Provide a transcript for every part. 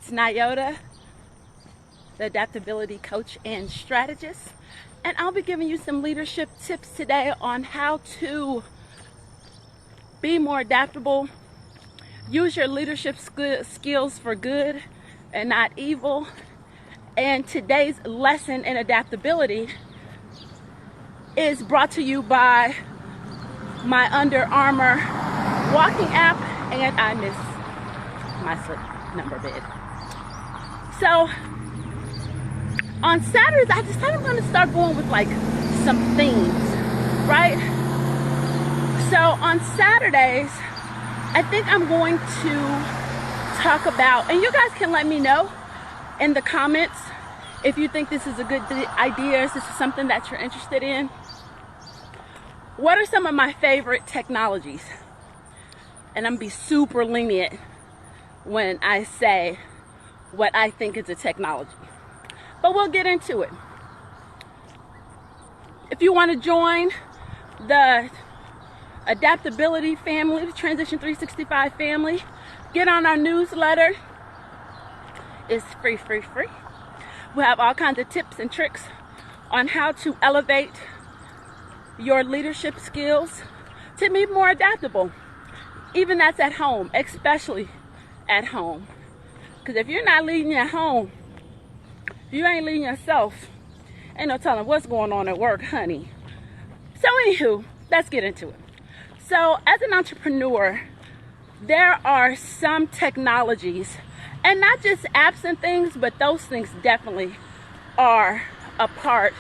It's Nyota, the adaptability coach and strategist, and I'll be giving you some leadership tips today on how to be more adaptable, use your leadership skills for good and not evil. And today's lesson in adaptability is brought to you by my Under Armour walking app, and I miss my slip number bid. So on Saturdays, I decided I'm going to start going with like some themes, right? So on Saturdays, I think I'm going to talk about, and you guys can let me know in the comments if you think this is a good idea, if this is something that you're interested in. What are some of my favorite technologies? And I'm gonna be super lenient when I say what I think is a technology. But we'll get into it. If you want to join the adaptability family, the Transition 365 family, get on our newsletter. It's free. We have all kinds of tips and tricks on how to elevate your leadership skills to be more adaptable. Even that's at home, especially at home. Because if you're not leading at home, you ain't leading yourself, ain't no telling what's going on at work, honey. So anywho, let's get into it. So as an entrepreneur, there are some technologies, and not just apps and things, but those things definitely are a part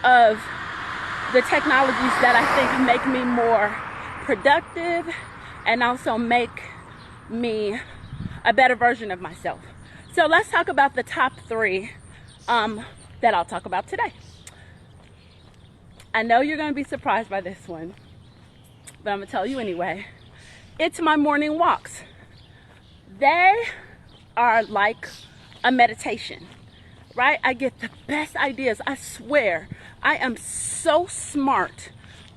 of the technologies that I think make me more productive and also make me a better version of myself. So let's talk about the top three that I'll talk about today. I know you're going to be surprised by this one, but I'm going to tell you anyway. It's my morning walks. They are like a meditation, right? I get the best ideas. I swear, I am so smart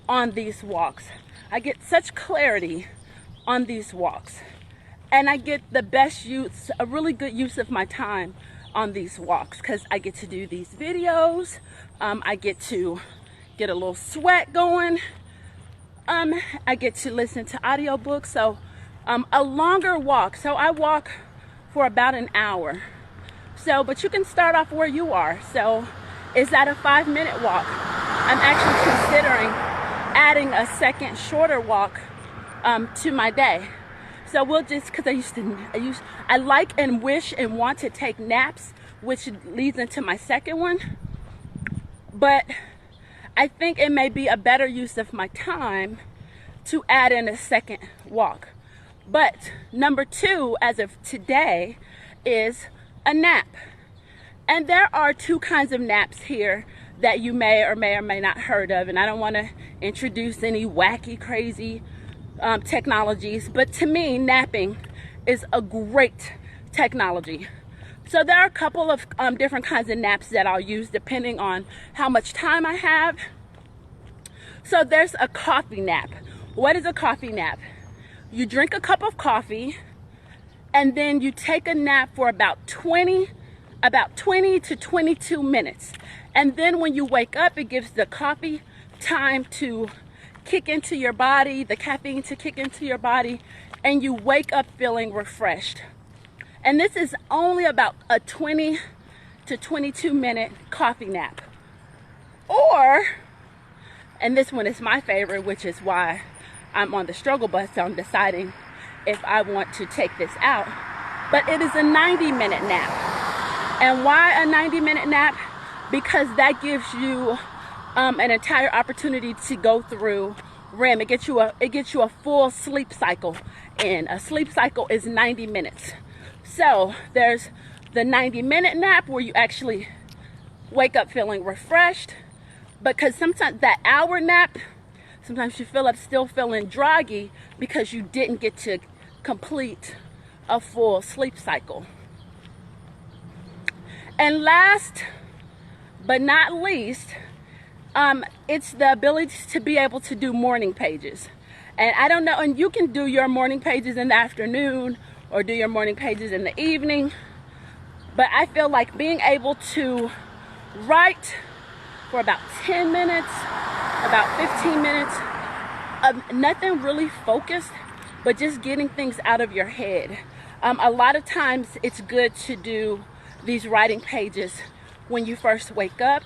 on these walks. I get such clarity on these walks. And I get the best use, a really good use of my time on these walks, because I get to do these videos. I get to get a little sweat going. I get to listen to audiobooks. So a longer walk. So I walk for about an hour. So, but you can start off where you are. So is that a 5-minute walk? I'm actually considering adding a second shorter walk to my day. So we'll just, because I like and wish and want to take naps, which leads into my second one. But I think it may be a better use of my time to add in a second walk. But number 2, as of today, is a nap. And there are 2 kinds of naps here that you may or may not heard of. And I don't want to introduce any wacky, crazy technologies, but to me, napping is a great technology. So there are a couple of different kinds of naps that I'll use depending on how much time I have. So there's a coffee nap. What is a coffee nap? You drink a cup of coffee and then you take a nap for about 20 to 22 minutes. And then when you wake up, it gives the coffee time to kick into your body, the caffeine to kick into your body, and you wake up feeling refreshed. And this is only about a 20 to 22 minute coffee nap. Or, and this one is my favorite, which is why I'm on the struggle bus on deciding if I want to take this out, but it is a 90-minute nap. And why a 90-minute nap? Because that gives you an entire opportunity to go through REM. It gets you a full sleep cycle in. A sleep cycle is 90 minutes. So there's the 90-minute nap where you actually wake up feeling refreshed. Because sometimes that hour nap, sometimes you feel up still feeling groggy because you didn't get to complete a full sleep cycle. And last but not least, it's the ability to be able to do morning pages. And I don't know, and you can do your morning pages in the afternoon or do your morning pages in the evening. But I feel like being able to write for about 10 minutes, about 15 minutes, nothing really focused, but just getting things out of your head. A lot of times it's good to do these writing pages when you first wake up,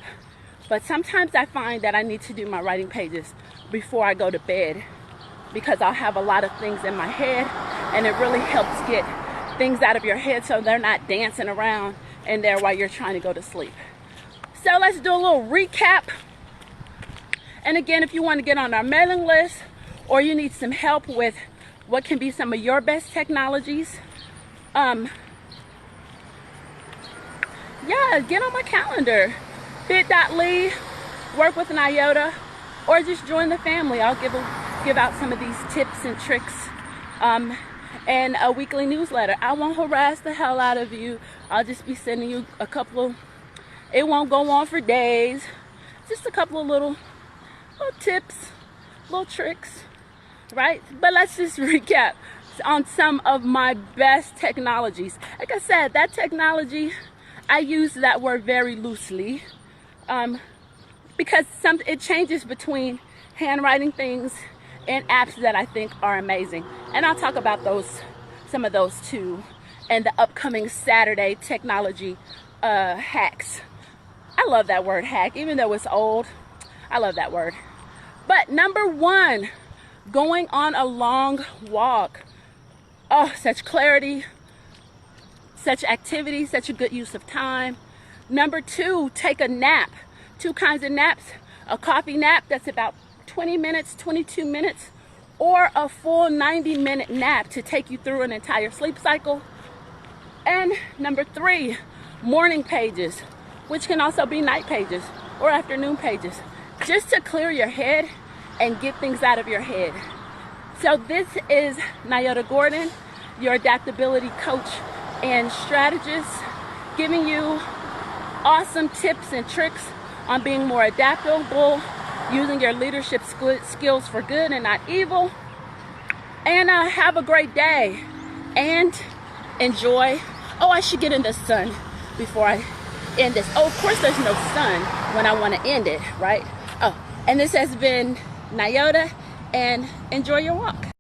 but sometimes I find that I need to do my writing pages before I go to bed, because I'll have a lot of things in my head, and it really helps get things out of your head so they're not dancing around in there while you're trying to go to sleep. So let's do a little recap. And again, if you want to get on our mailing list, or you need some help with what can be some of your best technologies, yeah, get on my calendar, bit.ly, work with Nyota, or just join the family. I'll give out some of these tips and tricks, and a weekly newsletter. I won't harass the hell out of you. I'll just be sending you a couple of, it won't go on for days, just a couple of little tips, little tricks, right? But let's just recap on some of my best technologies. Like I said, that technology, I use that word very loosely, because it changes between handwriting things and apps that I think are amazing. And I'll talk about some of those too, and the upcoming Saturday technology hacks. I love that word hack, even though it's old. I love that word. But number one, going on a long walk. Oh, such clarity, such activity, such a good use of time. Number two, take a nap. Two kinds of naps: a coffee nap that's about 20 minutes, 22 minutes, or a full 90-minute nap to take you through an entire sleep cycle. And number three, morning pages, which can also be night pages or afternoon pages, just to clear your head and get things out of your head. So this is Nyota Gordon, your adaptability coach and strategist, giving you awesome tips and tricks on being more adaptable, using your leadership skills for good and not evil. And have a great day and enjoy. Oh, I should get in the sun before I end this. Oh, of course there's no sun when I want to end it, right? Oh, and this has been Nyota, and enjoy your walk.